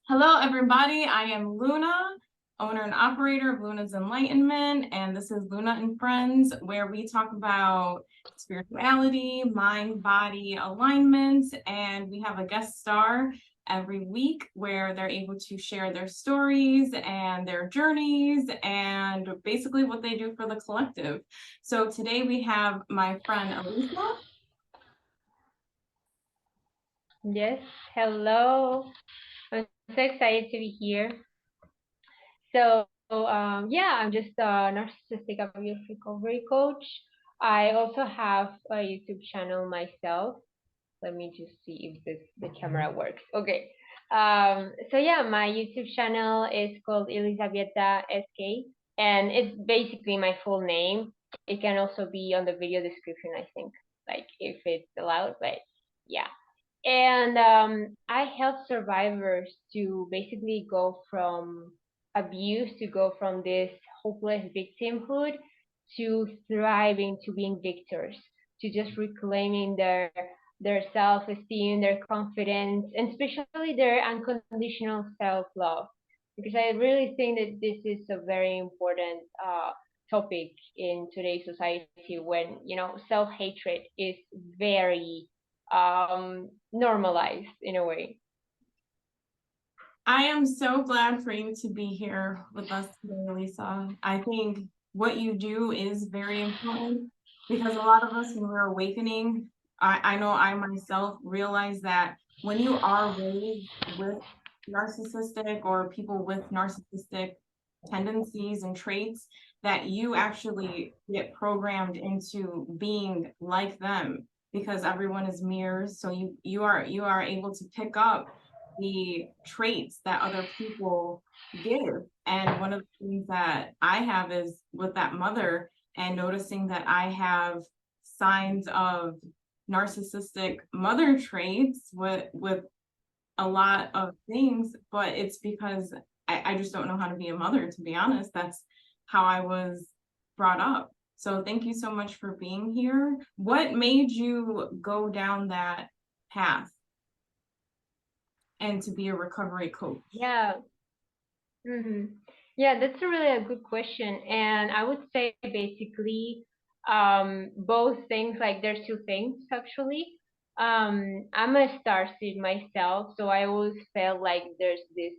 Hello, everybody. I am Luna, owner and operator of Luna's Enlightenment, and this is Luna and Friends, where we talk about spirituality, mind-body alignment, and we have a guest star every week where they're able to share their stories and their journeys and basically what they do for the collective. So today we have my friend Elisa. Yes, hello. I'm so excited to be here. So, I'm just a narcissistic abuse recovery coach. I also have a YouTube channel myself. Let me just see if the camera works. Okay. My YouTube channel is called Elisaveta SK, and it's basically my full name. It can also be on the video description, I think, like if it's allowed, but yeah. And I help survivors to basically go from abuse, to go from this hopeless victimhood to thriving, to being victors, to just reclaiming their self-esteem, their confidence, and especially their unconditional self-love. Because I really think that this is a very important topic in today's society when self-hatred is very normalized in a way. I am so glad for you to be here with us today, Lisa. I think what you do is very important because a lot of us, when we're awakening, I know I myself realize that when you are raised with narcissistic or people with narcissistic tendencies and traits, that you actually get programmed into being like them because everyone is mirrors. So you are able to pick up the traits that other people give. And one of the things that I have is with that mother and noticing that I have signs of narcissistic mother traits with a lot of things, but it's because I just don't know how to be a mother, to be honest. That's how I was brought up. So thank you so much for being here. What made you go down that path and to be a recovery coach? Yeah. hmm Yeah, that's a really a good question. And I would say basically both things, like there's two things actually. I'm a starseed myself, so I always felt like there's this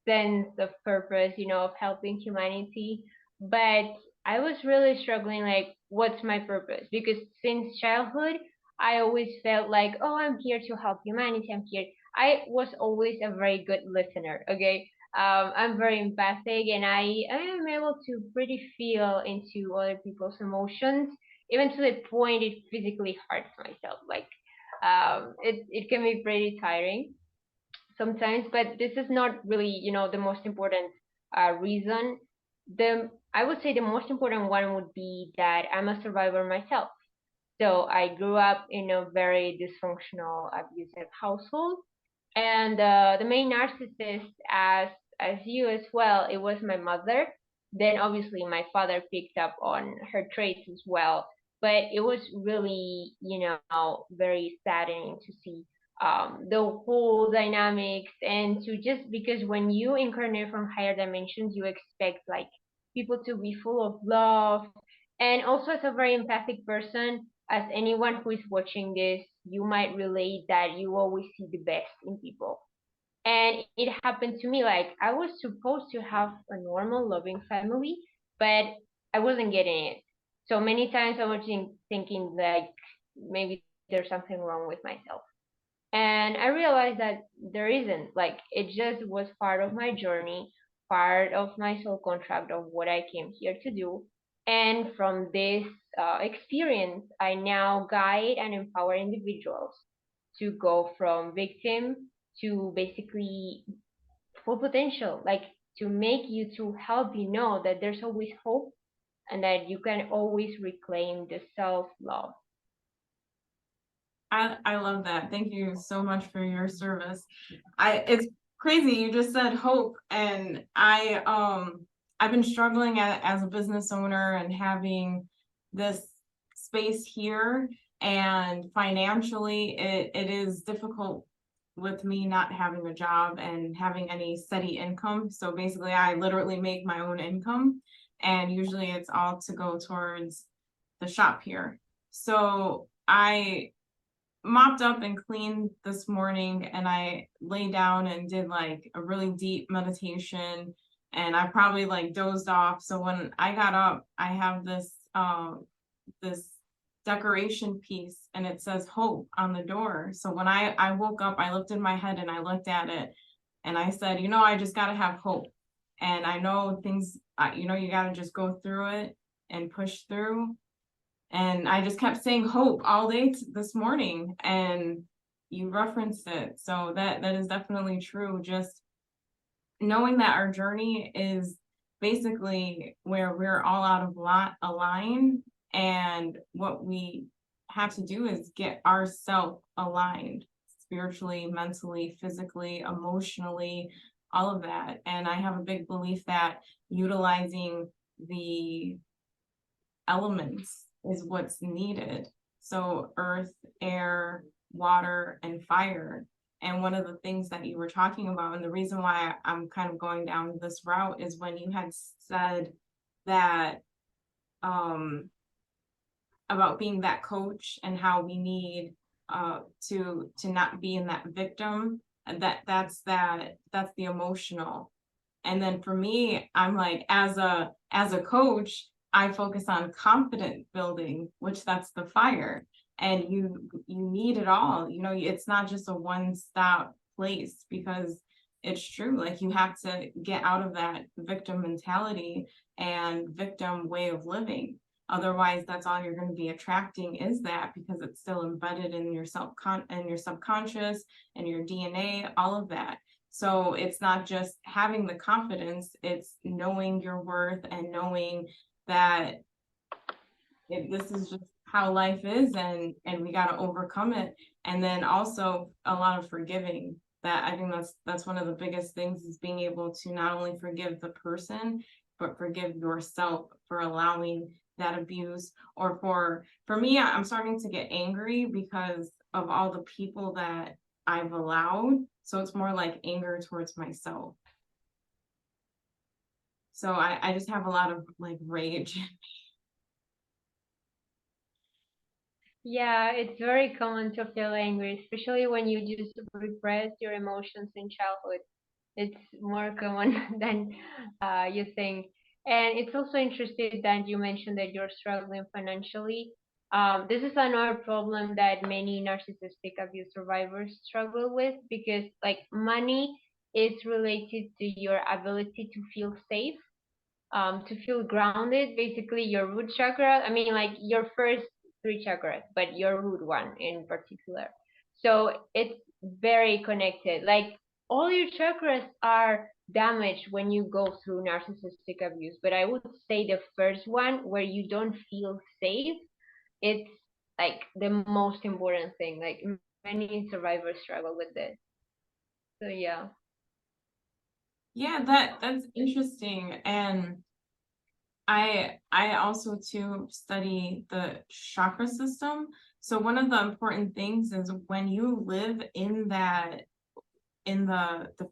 sense of purpose, of helping humanity. But I was really struggling, like, what's my purpose? Because since childhood, I always felt like, oh, I'm here to help humanity. I'm here. I was always a very good listener. Okay. I'm very empathic, and I am able to pretty feel into other people's emotions, even to the point it physically hurts myself. Like, it can be pretty tiring sometimes, but this is not really, the most important reason. The I would say the most important one would be that I'm a survivor myself. So I grew up in a very dysfunctional, abusive household, and the main narcissist, as you as well, it was my mother. Then obviously my father picked up on her traits as well, but it was really, very saddening to see the whole dynamics, and to just because when you incarnate from higher dimensions, you expect like people to be full of love, and also as a very empathic person, as anyone who is watching this, you might relate that you always see the best in people. And it happened to me, like I was supposed to have a normal, loving family, but I wasn't getting it. So many times I was thinking like maybe there's something wrong with myself. And I realized that there isn't. Like it just was part of my journey, part of my soul contract of what I came here to do. And from this experience, I now guide and empower individuals to go from victim to basically full potential, like to make you, to help you know that there's always hope and that you can always reclaim the self love. I love that. Thank you so much for your service. It's crazy. You just said hope, and I've been struggling as a business owner and having this space here, and financially it is difficult with me not having a job and having any steady income. So basically, I literally make my own income, and usually it's all to go towards the shop here. So I mopped up and cleaned this morning, and I lay down and did like a really deep meditation, and I probably like dozed off. So when I got up, I have this decoration piece, and it says hope on the door. So when I woke up, I lifted my head and I looked at it, and I said, I just got to have hope. And I know things, you got to just go through it and push through. And I just kept saying hope all day this morning, and you referenced it. So that is definitely true. Just knowing that our journey is basically where we're all out of lot align, and what we have to do is get ourselves aligned spiritually, mentally, physically, emotionally, all of that. And I have a big belief that utilizing the elements is what's needed. So earth, air, water, and fire. And one of the things that you were talking about, and the reason why I'm kind of going down this route, is when you had said that um about being that coach, and how we need to not be in that victim, and that's the emotional. And then for me, I'm like, as a coach, I focus on confident building, which that's the fire. And you need it all. It's not just a one-stop place, because it's true. Like, you have to get out of that victim mentality and victim way of living. Otherwise, that's all you're going to be attracting, is that, because it's still embedded in your in your subconscious and your DNA, all of that. So it's not just having the confidence, it's knowing your worth and knowing that this is just how life is, and we got to overcome it. And then also a lot of forgiving. That, I think that's one of the biggest things, is being able to not only forgive the person, but forgive yourself for allowing that abuse. Or for me, I'm starting to get angry because of all the people that I've allowed. So it's more like anger towards myself. So I just have a lot of like rage. Yeah, it's very common to feel angry, especially when you just repress your emotions in childhood. It's more common than you think. And it's also interesting that you mentioned that you're struggling financially. This is another problem that many narcissistic abuse survivors struggle with, because like money is related to your ability to feel safe, to feel grounded, basically your root chakra. I mean, like your first three chakras, but your root one in particular. So it's very connected. Like all your chakras are damaged when you go through narcissistic abuse. But I would say the first one, where you don't feel safe, it's like the most important thing. Like many survivors struggle with this. So yeah. Yeah, that's interesting. And I also too study the chakra system. So one of the important things is, when you live in the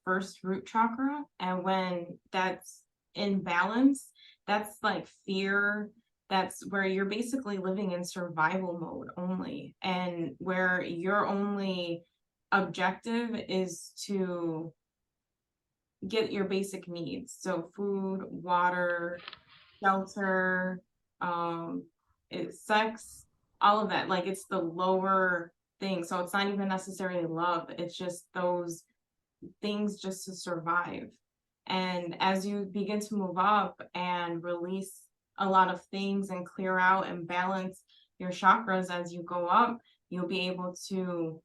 first root chakra, and when that's in balance, that's like fear. That's where you're basically living in survival mode only, and where your only objective is to get your basic needs. So food, water, shelter, um, sex, all of that. Like, it's the lower thing. So it's not even necessarily love. It's just those things just to survive. And as you begin to move up and release a lot of things and clear out and balance your chakras as you go up, you'll be able to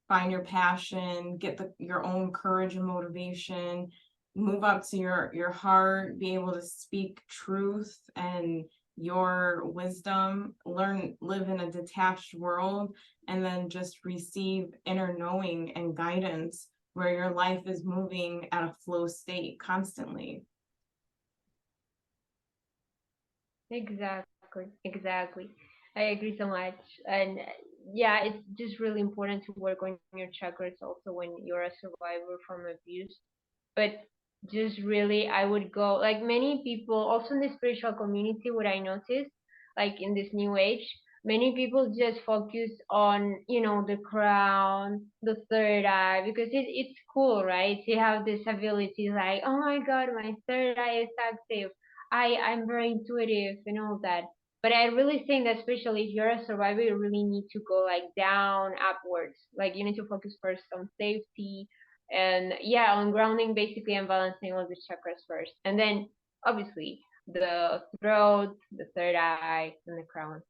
find your passion, get your own courage and motivation, move up to your heart, be able to speak truth and your wisdom, live in a detached world, and then just receive inner knowing and guidance, where your life is moving at a flow state constantly. Exactly, exactly. I agree so much. And yeah, it's just really important to work on your chakras also when you're a survivor from abuse. But just really, I would go like many people also in the spiritual community. What I noticed, like in this new age, many people just focus on, the crown, the third eye, because it's cool, right? To have this ability, like, oh my god, my third eye is active. I'm very intuitive and all that. But I really think that especially if you're a survivor, you really need to go like down, upwards. Like you need to focus first on safety, and yeah, on grounding basically and balancing all the chakras first, and then obviously the throat, the third eye, and the crown.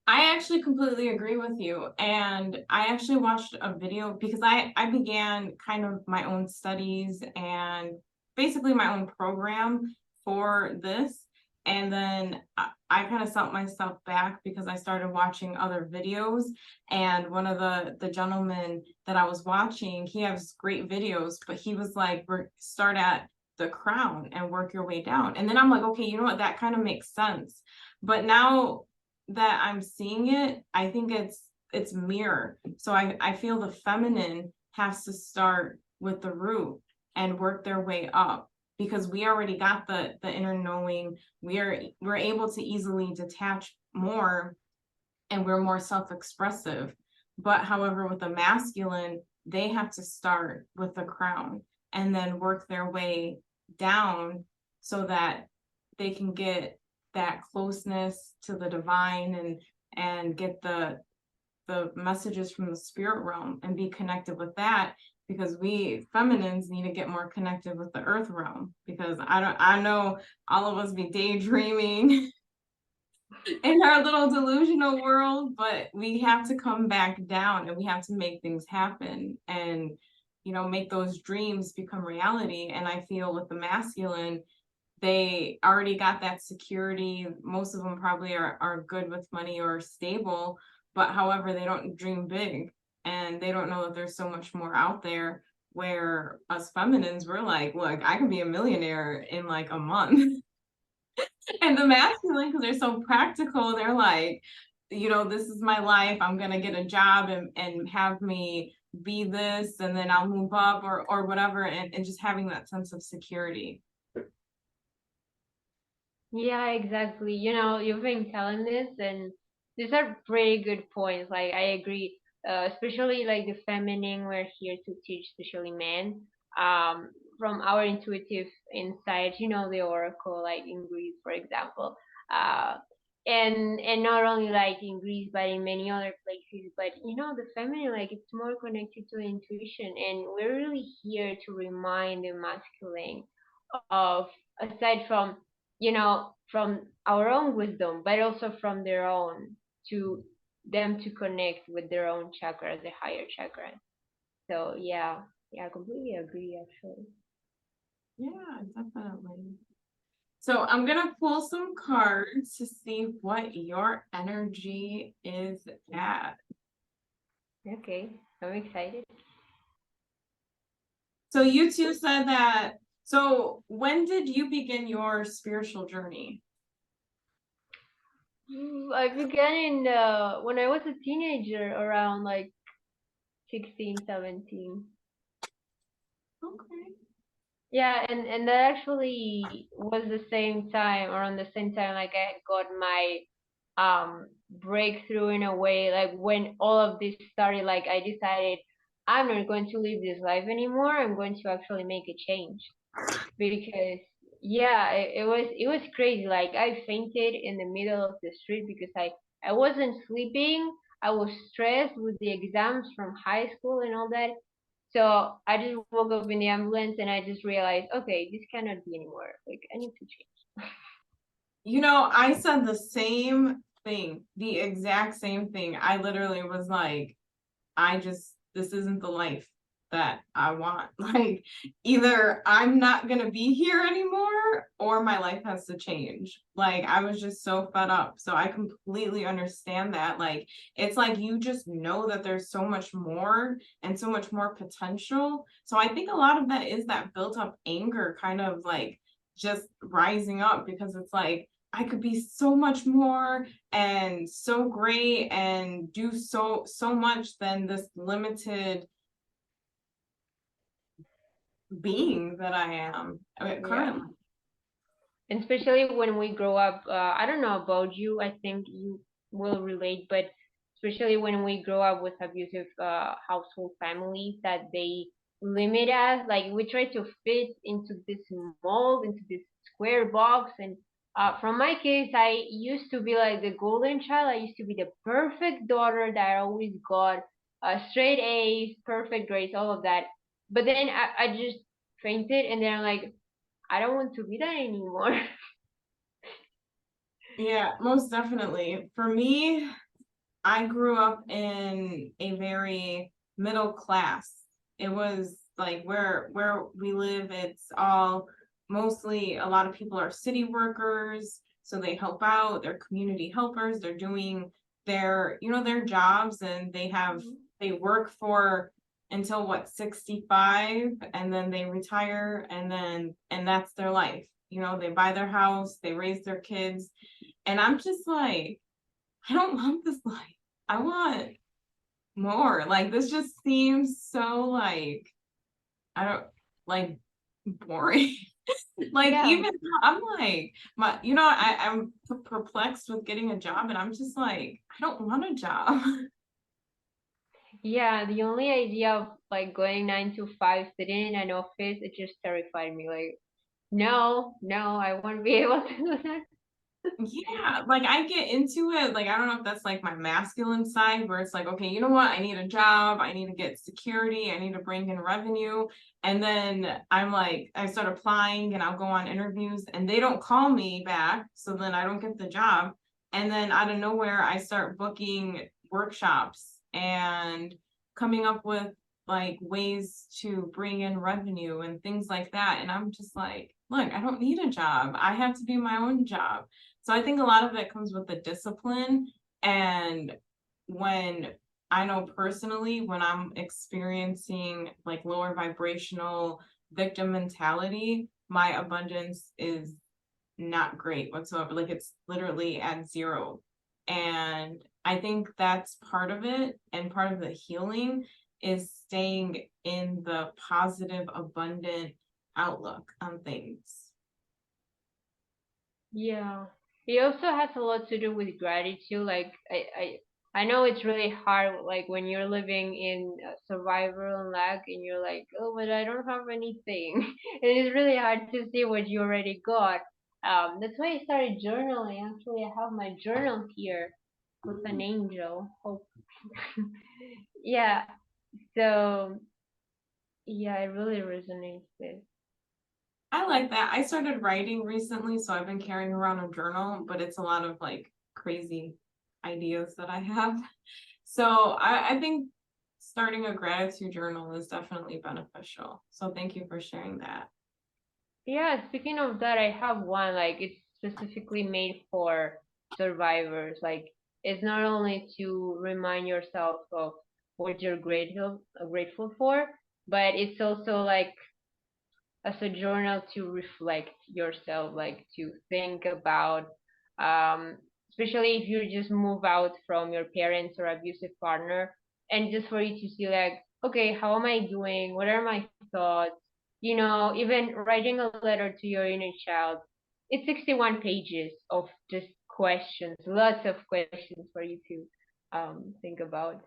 I actually completely agree with you. And I actually watched a video because I began kind of my own studies and basically my own program for this. And then I kind of set myself back because I started watching other videos. And one of the gentlemen that I was watching, he has great videos, but he was like, start at the crown and work your way down. And then I'm like, okay, you know what? That kind of makes sense. But now that I'm seeing it, I think it's mirror. So I feel the feminine has to start with the root and work their way up because we already got the inner knowing. We're able to easily detach more and we're more self-expressive. But however, with the masculine, they have to start with the crown and then work their way down so that they can get that closeness to the divine and get the messages from the spirit realm and be connected with that, because we feminines need to get more connected with the earth realm, because I know all of us be daydreaming in our little delusional world, but we have to come back down and we have to make things happen and make those dreams become reality. And I feel with the masculine, they already got that security. Most of them probably are good with money or stable, but however, they don't dream big and they don't know that there's so much more out there, where us feminines, we're like, look, I can be a millionaire in like a month. And the masculine, because they're so practical, they're like, this is my life. I'm gonna get a job and have me be this, and then I'll move up or whatever, and just having that sense of security. Yeah, exactly. You've been telling this, and these are pretty good points. Like, I agree. Especially like the feminine, we're here to teach, especially men. Um, from our intuitive insight, the oracle, like in Greece, for example. Uh, and not only like in Greece, but in many other places. But the feminine, like it's more connected to intuition, and we're really here to remind the masculine of, aside from from our own wisdom, but also from their own, to them to connect with their own chakras, the higher chakras. So yeah, I completely agree actually. Yeah, definitely. So I'm gonna pull some cards to see what your energy is at. Okay, I'm excited. So you two said that. So when did you begin your spiritual journey? I began in when I was a teenager, around like 16, 17. Okay. Yeah, and that actually was the same time, around the same time, like I got my breakthrough in a way, like when all of this started. Like I decided I'm not going to live this life anymore. I'm going to actually make a change, because yeah, it was crazy. Like I fainted in the middle of the street because I wasn't sleeping. I was stressed with the exams from high school and all that. So I just woke up in the ambulance, and I just realized, okay, this cannot be anymore. Like I need to change. I said the same thing, the exact same thing. I literally was like, this isn't the life that I want. Like, either I'm not gonna be here anymore or my life has to change. Like, I was just so fed up. So I completely understand that. Like, it's like you just know that there's so much more and so much more potential. So I think a lot of that is that built up anger kind of like just rising up, because it's like, I could be so much more and so great and do so much than this limited being that I am Yeah. currently. And especially when we grow up, I don't know about you, I think you will relate, but especially when we grow up with abusive household families, that they limit us, like we try to fit into this mold, into this square box. And from my case, I used to be like the golden child. I used to be the perfect daughter that I always got straight A's, perfect grades, all of that. But then I just fainted, and then I'm like, I don't want to be that anymore. Yeah, most definitely. For me, I grew up in a very middle class. It was like where we live, it's all mostly a lot of people are city workers, so they help out, they're community helpers, they're doing their, their jobs and they work for until what, 65 and then they retire and that's their life. They buy their house, they raise their kids, and I'm just like, I don't want this life. I want more. Like this just seems so like I don't like boring. Like Yeah. even I'm like I'm perplexed with getting a job and I'm just like I don't want a job. Yeah, the only idea of like going 9 to 5, sitting in an office, it just terrified me. Like, no, no, I won't be able to do that. Yeah, like I get into it. Like I don't know if that's like my masculine side where it's like, okay, you know what? I need a job. I need to get security. I need to bring in revenue. And then I'm like, I start applying and I'll go on interviews and they don't call me back. So then I don't get the job. And then out of nowhere, I start booking workshops and coming up with like ways to bring in revenue and things like that. And I'm just like, look, I don't need a job. I have to be my own job. So I think a lot of it comes with the discipline. And when I know personally, when I'm experiencing like lower vibrational victim mentality, my abundance is not great whatsoever. Like it's literally at zero. And I think that's part of it. And part of the healing is staying in the positive, abundant outlook on things. Yeah. It also has a lot to do with gratitude. Like I know it's really hard, like when you're living in survival and lack, and you're like, oh, but I don't have anything. It is really hard to see what you already got. That's why I started journaling. Actually, I have my journal here with an angel. Oh, yeah. So yeah, it really resonates with. I like that. I started writing recently, so I've been carrying around a journal, but it's a lot of like crazy ideas that I have. So I think starting a gratitude journal is definitely beneficial. So thank you for sharing that. Yeah, speaking of that, I have one, like it's specifically made for survivors. Like it's not only to remind yourself of what you're grateful for, but it's also like as a journal to reflect yourself, like to think about, um, especially if you just move out from your parents or abusive partner, and just for you to see like, okay, how am I doing? What are my thoughts? Even writing a letter to your inner child. It's 61 pages of just questions, lots of questions for you to think about.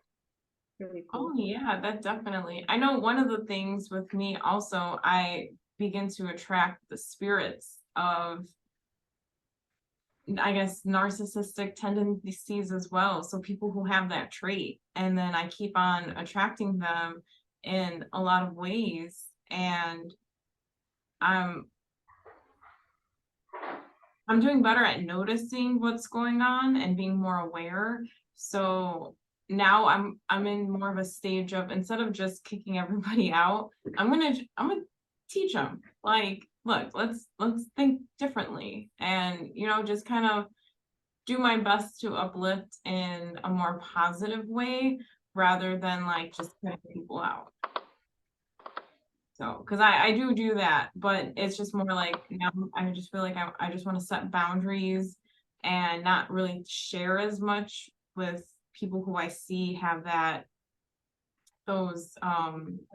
Really Oh cool. yeah, that definitely. I know one of the things with me also, I begin to attract the spirits of I guess narcissistic tendencies as well. So people who have that trait, and then I keep on attracting them in a lot of ways. And I'm I'm doing better at noticing what's going on and being more aware. So now I'm in more of a stage of instead of just kicking everybody out, I'm gonna teach them like, look, let's think differently and just kind of do my best to uplift in a more positive way rather than like just cutting people out. So, because I do that, but it's just more like now I just feel like I just want to set boundaries and not really share as much with people who I see have those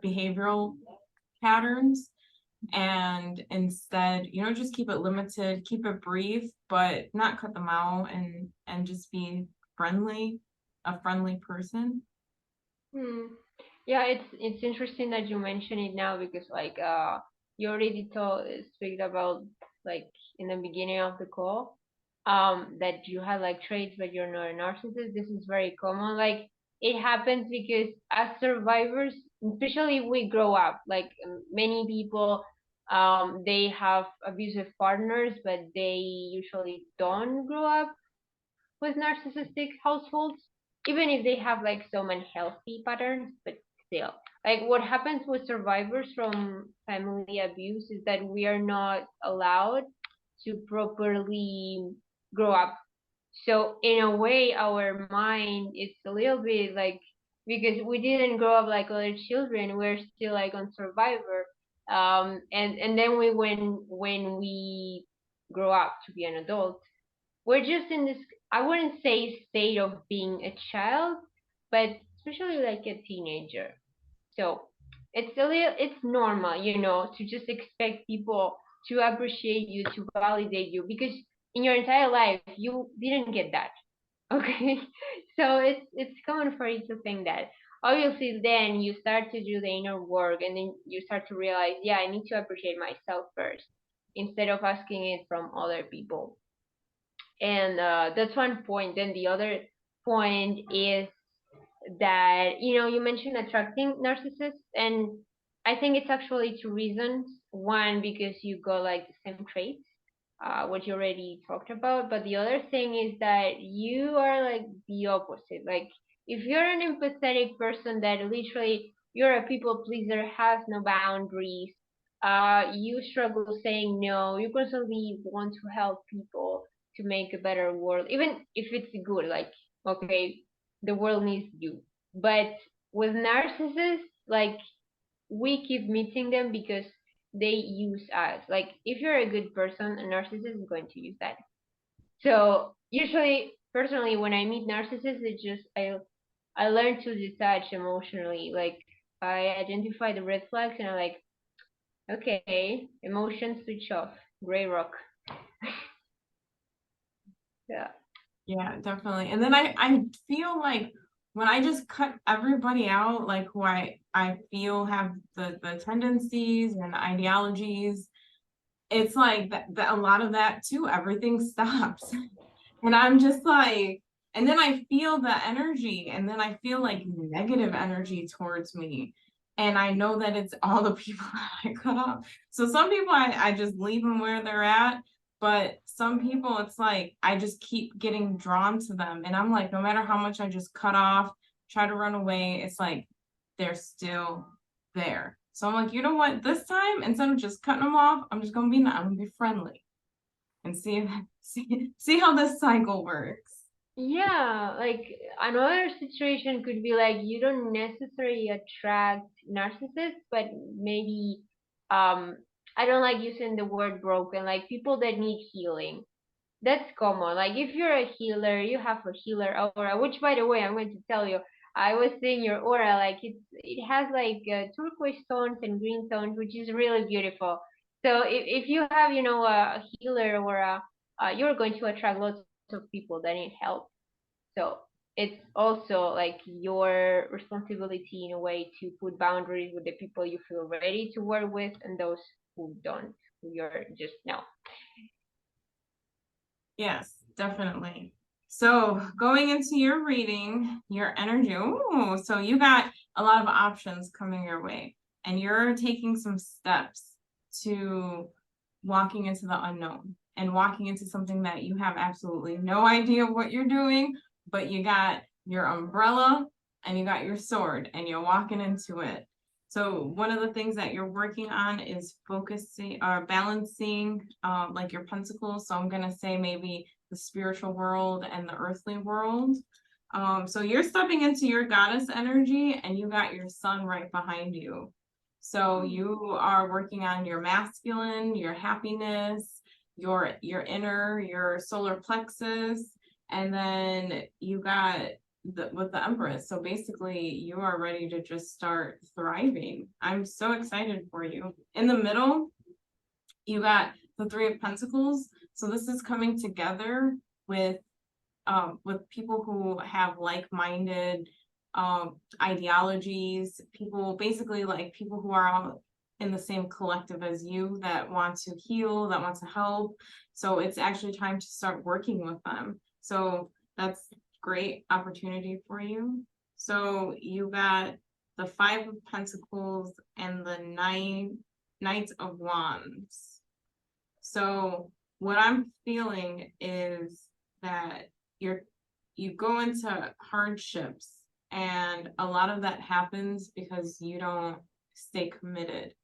behavioral patterns, and instead, just keep it limited, keep it brief, but not cut them out, and just be friendly, a friendly person. Hmm. Yeah, it's interesting that you mention it now because like you already told speak about like in the beginning of the call that you have like traits but you're not a narcissist. This is very common. Like it happens because as survivors, especially we grow up, like many people they have abusive partners but they usually don't grow up with narcissistic households, even if they have like some unhealthy patterns, but still. Like what happens with survivors from family abuse is that we are not allowed to properly grow up. So in a way, our mind is a little bit like because we didn't grow up like other children, we're still like on survivor. And then when we grow up to be an adult, we're just in this, I wouldn't say state of being a child, but especially like a teenager. So it's normal, to just expect people to appreciate you, to validate you, because in your entire life you didn't get that. Okay. So it's common for you to think that. Obviously then you start to do the inner work and then you start to realize, yeah, I need to appreciate myself first instead of asking it from other people. And that's one point. Then the other point is that you mentioned attracting narcissists, and I think it's actually two reasons. One, because you got like the same traits, what you already talked about, but the other thing is that you are like the opposite. Like if you're an empathetic person that literally you're a people pleaser, has no boundaries, you struggle saying no, you constantly want to help people to make a better world, even if it's good. Like, okay, the world needs you. But with narcissists, like we keep meeting them because they use us. Like if you're a good person, a narcissist is going to use that. So usually, personally, when I meet narcissists, it's just I learn to detach emotionally. Like I identify the red flags and I'm like, okay, emotion switch off, gray rock. Yeah. Yeah, definitely. And then I feel like when I just cut everybody out, like who I feel have the tendencies and ideologies, it's like that a lot of that too, everything stops. And I'm just like, and then I feel the energy, and then I feel like negative energy towards me. And I know that it's all the people that I cut off. So some people I just leave them where they're at. But some people, it's like I just keep getting drawn to them. And I'm like, no matter how much I just cut off, try to run away, it's like they're still there. So I'm like, you know what? This time, instead of just cutting them off, I'm gonna be friendly and see how this cycle works. Yeah, like another situation could be like you don't necessarily attract narcissists, but maybe um I don't like using the word broken, like people that need healing. That's common. Like if you're a healer, you have a healer aura, which by the way, I'm going to tell you, I was seeing your aura, like it has like turquoise tones and green tones, which is really beautiful. So if you have, a healer aura, you're going to attract lots of people that need help. So it's also like your responsibility in a way to put boundaries with the people you feel ready to work with and those who don't, who you're just no. Yes, definitely. So going into your reading, your energy, ooh, so you got a lot of options coming your way, and you're taking some steps to walking into the unknown and walking into something that you have absolutely no idea what you're doing, but you got your umbrella and you got your sword and you're walking into it. So one of the things that you're working on is focusing or balancing like your pentacles. So I'm gonna say maybe the spiritual world and the earthly world. So you're stepping into your goddess energy and you got your sun right behind you. So you are working on your masculine, your happiness, your inner, your solar plexus, and then you got with the Empress. So basically you are ready to just start thriving. I'm so excited for you. In the middle, you got the Three of Pentacles. So this is coming together with people who have like-minded ideologies, people basically like people who are all in the same collective as you that want to heal, that want to help. So it's actually time to start working with them. So that's great opportunity for you. So you got the Five of Pentacles and the Knight of Wands. So what I'm feeling is that you go into hardships, and a lot of that happens because you don't stay committed,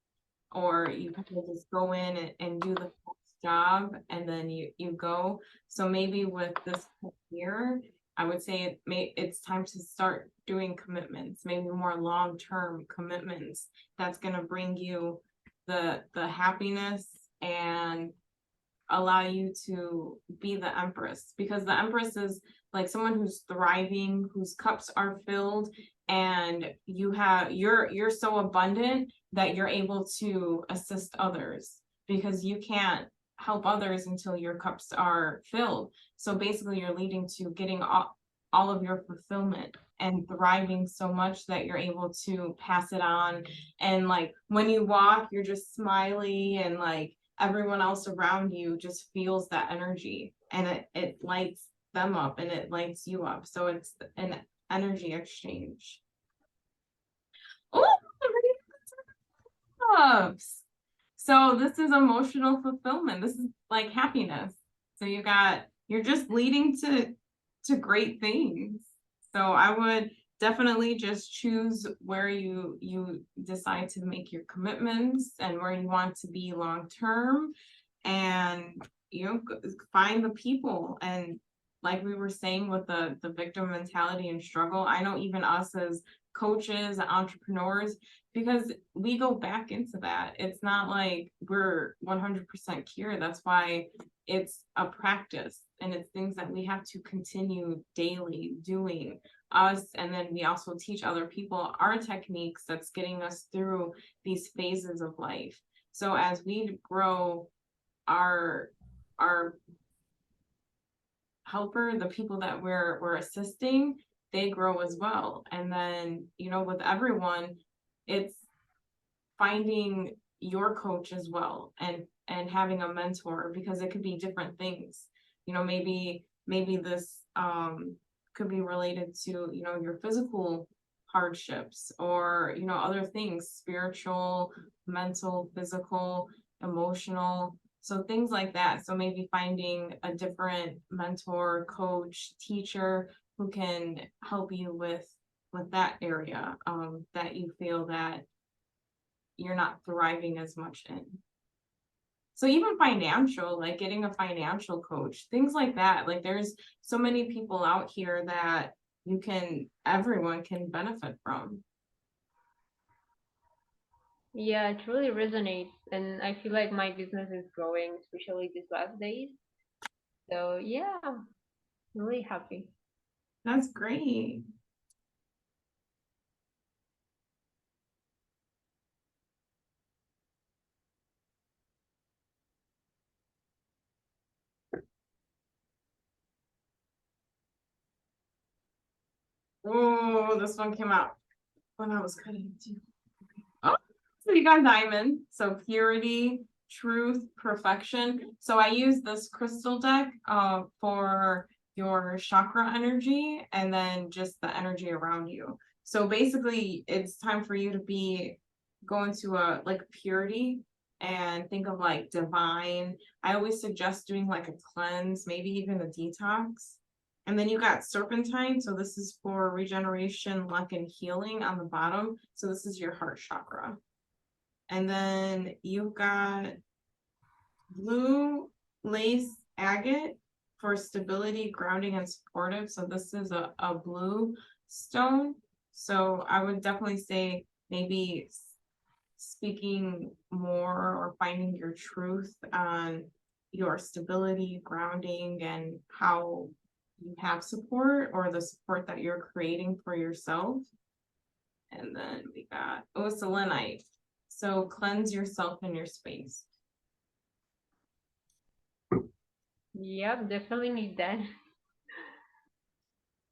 or you kind of just go in and do the first job and then you go. So maybe with this year, I would say it's time to start doing commitments, maybe more long-term commitments that's going to bring you the happiness and allow you to be the Empress, because the Empress is like someone who's thriving, whose cups are filled, and you're so abundant that you're able to assist others, because you can't help others until your cups are filled. So basically you're leading to getting all of your fulfillment and thriving so much that you're able to pass it on. And like when you walk, you're just smiley, and like everyone else around you just feels that energy, and it lights them up and it lights you up. So it's an energy exchange. Oh, loves. So this is emotional fulfillment. This is like happiness. So you're just leading to great things. So I would definitely just choose where you decide to make your commitments and where you want to be long term, and find the people. And like we were saying with the victim mentality and struggle, I know even us as coaches, entrepreneurs, because we go back into that. It's not like we're 100% cured. That's why it's a practice, and it's things that we have to continue daily doing us. And then we also teach other people our techniques that's getting us through these phases of life. So as we grow, our helper, the people that we're assisting, they grow as well. And then with everyone, it's finding your coach as well, and having a mentor, because it could be different things. Maybe this could be related to your physical hardships, or other things, spiritual, mental, physical, emotional, so things like that. So maybe finding a different mentor, coach, teacher who can help you with that area that you feel that you're not thriving as much in. So even financial, like getting a financial coach, things like that. Like there's so many people out here that everyone can benefit from. Yeah, it really resonates, and I feel like my business is growing, especially these last days. So yeah, I'm really happy. That's great. Oh, this one came out when I was cutting too. Oh, so you got diamond. So purity, truth, perfection. So I use this crystal deck for your chakra energy, and then just the energy around you. So basically it's time for you to be going to a like purity, and think of like divine. I always suggest doing like a cleanse, maybe even a detox. And then you got serpentine. So this is for regeneration, luck, and healing on the bottom. So this is your heart chakra. And then you've got blue lace agate for stability, grounding, and supportive. So this is a blue stone. So I would definitely say maybe speaking more or finding your truth on your stability, grounding, and how you have support or the support that you're creating for yourself. And then we got selenite. So cleanse yourself in your space. Yep, definitely need that.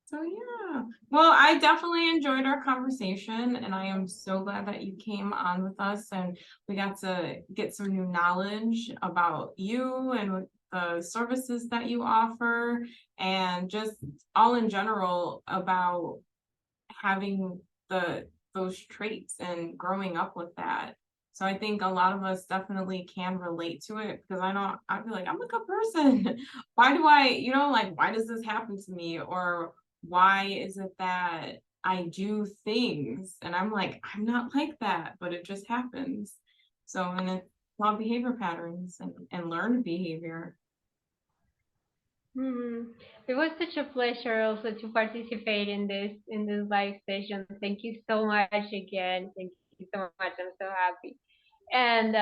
So yeah, well, I definitely enjoyed our conversation, and I am so glad that you came on with us and we got to get some new knowledge about you and the services that you offer, and just all in general about having those traits and growing up with that. So I think a lot of us definitely can relate to it, because I know I feel like I'm a good person. Why do I, like, why does this happen to me? Or why is it that I do things and I'm like, I'm not like that, but it just happens. So, and it's all behavior patterns and learned behavior. It was such a pleasure also to participate in this live session. Thank you so much again. Thank you so much. I'm so happy. And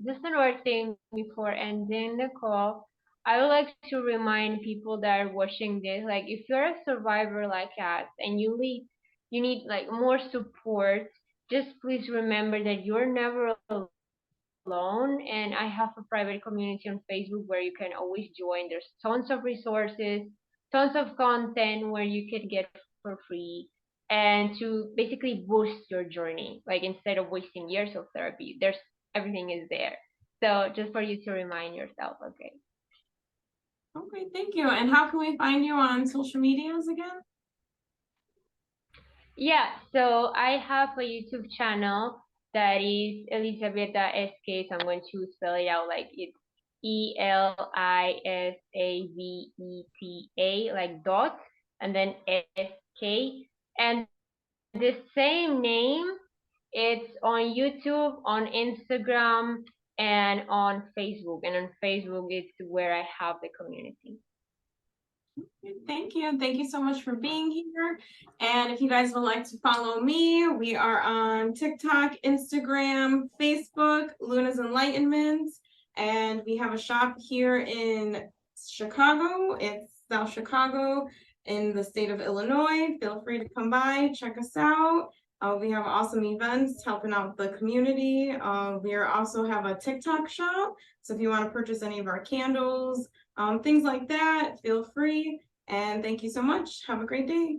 just another thing before ending the call, I would like to remind people that are watching this, like if you're a survivor like us and you need like more support, just please remember that you're never alone. And I have a private community on Facebook where you can always join. There's tons of resources, tons of content where you can get for free and to basically boost your journey. Like instead of wasting years of therapy, there's everything is there. So just for you to remind yourself, okay. Okay, thank you. And how can we find you on social medias again? Yeah, so I have a YouTube channel that is Elisaveta SK. So I'm going to spell it out like it's Elisaveta, like dot, and then SK. And the same name, it's on YouTube, on Instagram, and on Facebook. And on Facebook, it's where I have the community. Thank you. Thank you so much for being here. And if you guys would like to follow me, we are on TikTok, Instagram, Facebook, Luna's Enlightenment. And we have a shop here in Chicago. It's South Chicago in the state of Illinois. Feel free to come by, check us out. We have awesome events helping out the community. We are also have a TikTok shop. So if you want to purchase any of our candles, things like that, feel free. And thank you so much. Have a great day.